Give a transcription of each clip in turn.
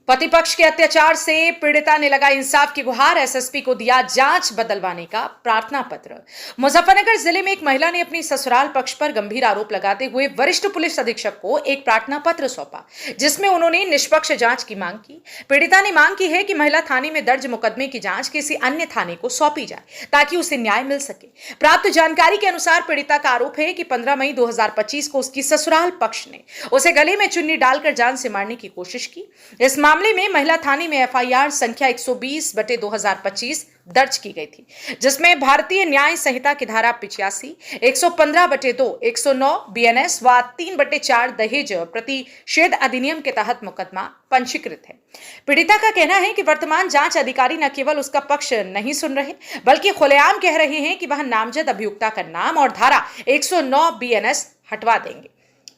पति पक्ष के अत्याचार से पीड़िता ने लगाई इंसाफ की गुहार। एसएसपी को दिया जांच बदलवाने का प्रार्थना पत्र। मुजफ्फरनगर जिले में एक महिला ने अपनी ससुराल पक्ष पर गंभीर आरोप लगाते हुए वरिष्ठ पुलिस अधीक्षक को एक प्रार्थना पत्र सौंपा, जिसमें उन्होंने निष्पक्ष जांच की मांग की। पीड़िता ने मांग की है कि महिला थाने में दर्ज मुकदमे की जांच किसी अन्य थाने को सौंपी जाए ताकि उसे न्याय मिल सके। प्राप्त जानकारी के अनुसार पीड़िता का आरोप है कि 15 मई 2025 को उसकी ससुराल पक्ष ने उसे गले में चुन्नी डालकर जान से मारने की कोशिश की। इस मामले में महिला थाने में एफआईआर संख्या 120/2025 दर्ज की गई थी, जिसमें भारतीय न्याय संहिता की धारा 85, 115/2, 109 बीएनएस व 3/4 दहेज प्रतिषेध अधिनियम के तहत मुकदमा पंजीकृत है। पीड़िता का कहना है कि वर्तमान जांच अधिकारी न केवल उसका पक्ष नहीं सुन रहे, बल्कि खुलेआम कह रहे हैं कि वह नामजद अभियुक्ता का नाम और धारा 109 बीएनएस हटवा देंगे।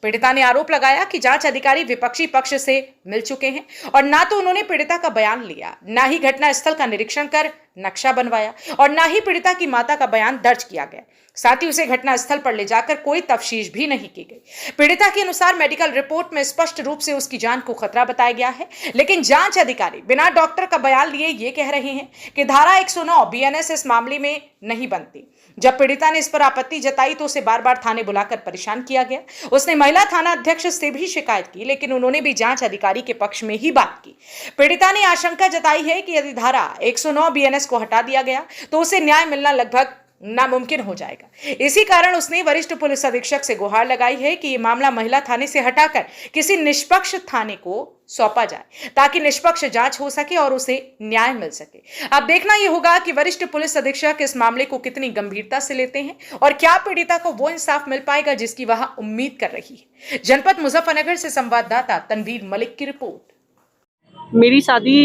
पीड़िता ने आरोप लगाया कि जांच अधिकारी विपक्षी पक्ष से मिल चुके हैं और ना तो उन्होंने पीड़िता का बयान लिया, ना ही घटनास्थल का निरीक्षण कर नक्शा बनवाया और ना ही पीड़िता की माता का बयान दर्ज किया गया। साथ ही उसे घटनास्थल पर ले जाकर कोई तफ्तीश भी नहीं की गई। पीड़िता के अनुसार मेडिकल रिपोर्ट में स्पष्ट रूप से उसकी जान को खतरा बताया गया है, लेकिन जांच अधिकारी बिना डॉक्टर का बयान लिए ये कह रहे हैं कि धारा 109 बीएनएस इस मामले में नहीं बनती। जब पीड़िता ने इस पर आपत्ति जताई तो उसे बार बार थाने बुलाकर परेशान किया गया। उसने महिला थाना अध्यक्ष से भी शिकायत की, लेकिन उन्होंने भी जांच अधिकारी के पक्ष में ही बात की। पीड़िता ने आशंका जताई है कि यदि धारा 109 बीएनएस को हटा दिया गया तो उसे न्याय मिलना लगभग नामुमकिन हो जाएगा। इसी कारण उसने वरिष्ठ पुलिस अधीक्षक से गुहार लगाई है कि यह मामला महिला थाने से हटाकर किसी निष्पक्ष थाने को सौंपा जाए ताकि निष्पक्ष जांच हो सके और उसे न्याय मिल सके। अब देखना यह होगा कि वरिष्ठ पुलिस अधीक्षक इस मामले को कितनी गंभीरता से लेते हैं और क्या पीड़िता को वो इंसाफ मिल पाएगा जिसकी वह उम्मीद कर रही है। जनपद मुजफ्फरनगर से संवाददाता तनवीर मलिक की रिपोर्ट। मेरी शादी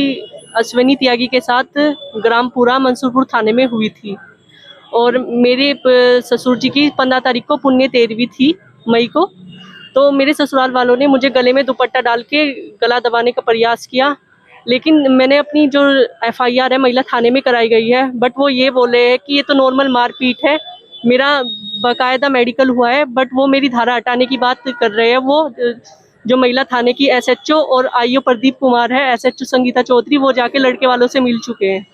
अश्विनी त्यागी के साथ ग्रामपुरा मंसूरपुर थाने में हुई थी और मेरे ससुर जी की 15 तारीख को पुण्य 13वीं थी मई को। तो मेरे ससुराल वालों ने मुझे गले में दुपट्टा डाल के गला दबाने का प्रयास किया, लेकिन मैंने अपनी जो एफआईआर है महिला थाने में कराई गई है, बट वो ये बोले हैं कि ये तो नॉर्मल मारपीट है। मेरा बाकायदा मेडिकल हुआ है, बट वो मेरी धारा हटाने की बात कर रहे हैं। वो जो महिला थाने की एसएचओ और आईओ प्रदीप कुमार है, एसएचओ संगीता चौधरी, वो जाके लड़के वालों से मिल चुके हैं।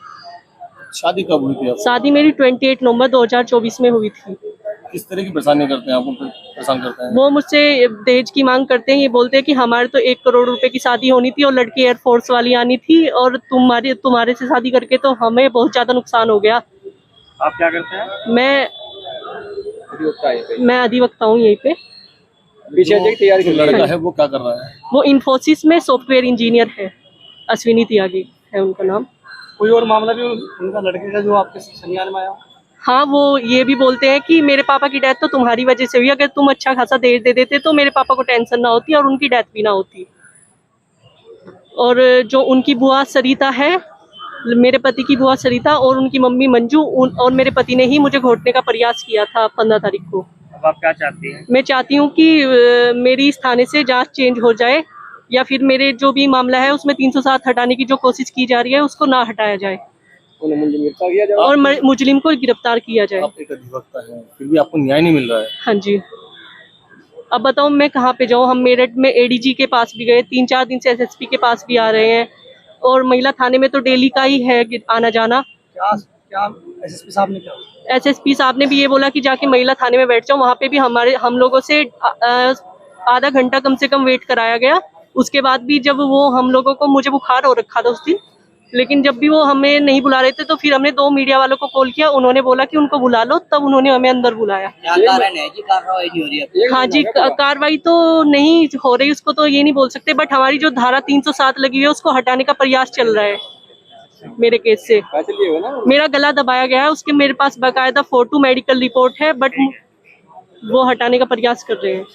शादी कब हुई थी? शादी मेरी 28 नवंबर 2024 में हुई थी। किस तरह की परेशानी करते हैं आपको? परेशान करते हैं वो मुझसे दहेज की मांग करते हैं। ये बोलते हैं कि हमारे तो 1 करोड़ रुपए की शादी होनी थी और लड़की एयरफोर्स वाली आनी थी और तुम्हारे से शादी करके तो हमें बहुत ज्यादा नुकसान हो गया। आप क्या करते हैं? मैं अधिवक्ता हूँ यहीं पे। पीछे तैयारी जो लड़का है वो क्या कर रहा है? वो इन्फोसिस में सॉफ्टवेयर इंजीनियर है। अश्विनी त्यागी है उनका नाम। कोई और मामला भी उनका लड़के का जो आपके संज्ञान में आया? हाँ, वो ये भी बोलते हैं कि मेरे पापा की डेथ तो तुम्हारी वजह से हुई, अगर तुम अच्छा खासा दहेज दे देते तो मेरे पापा को टेंशन ना होती और उनकी डेथ भी ना होती। और जो उनकी बुआ सरिता है, मेरे पति की बुआ सरिता और उनकी मम्मी मंजू और मेरे पति ने ही मुझे घोटने का प्रयास किया था 15 तारीख को। अब आप क्या चाहती हैं? मैं चाहती हूँ कि मेरी इस थाने से जांच चेंज हो जाए या फिर मेरे जो भी मामला है उसमें 307 हटाने की जो कोशिश की जा रही है उसको ना हटाया जाए और मुजरिम को गिरफ्तार किया जाए। आप एक अधिवक्ता हैं, फिर भी आपको न्याय नहीं मिल रहा है। हाँ जी, अब बताओ मैं कहाँ पे जाऊँ। हम मेरठ में एडीजी के पास भी गए, 3-4 दिन से एसएसपी के पास भी आ रहे हैं और महिला थाने में तो डेली का ही है आना जाना। क्या एसएसपी साहब ने क्या? एसएसपी साहब ने भी ये बोला कि जाके महिला थाने में बैठ जाओ। वहाँ पे भी हम लोगों से आधा घंटा कम से कम वेट कराया गया। उसके बाद भी जब वो हम लोगों को, मुझे बुखार हो रखा था उस दिन, लेकिन जब भी वो हमें नहीं बुला रहे थे तो फिर हमने 2 मीडिया वालों को कॉल किया। उन्होंने बोला कि उनको बुला लो, तब उन्होंने हमें अंदर बुलाया। क्या कारण है जी कार्रवाई नहीं हो रही है? हाँ जी, कार्रवाई तो नहीं हो रही, उसको तो ये नहीं बोल सकते, बट हमारी जो धारा 307 लगी हुई है उसको हटाने का प्रयास चल रहा है। मेरे केस से मेरा गला दबाया गया है, उसके मेरे पास बाकायदा फोटो मेडिकल रिपोर्ट है, बट वो हटाने का प्रयास कर रहे हैं।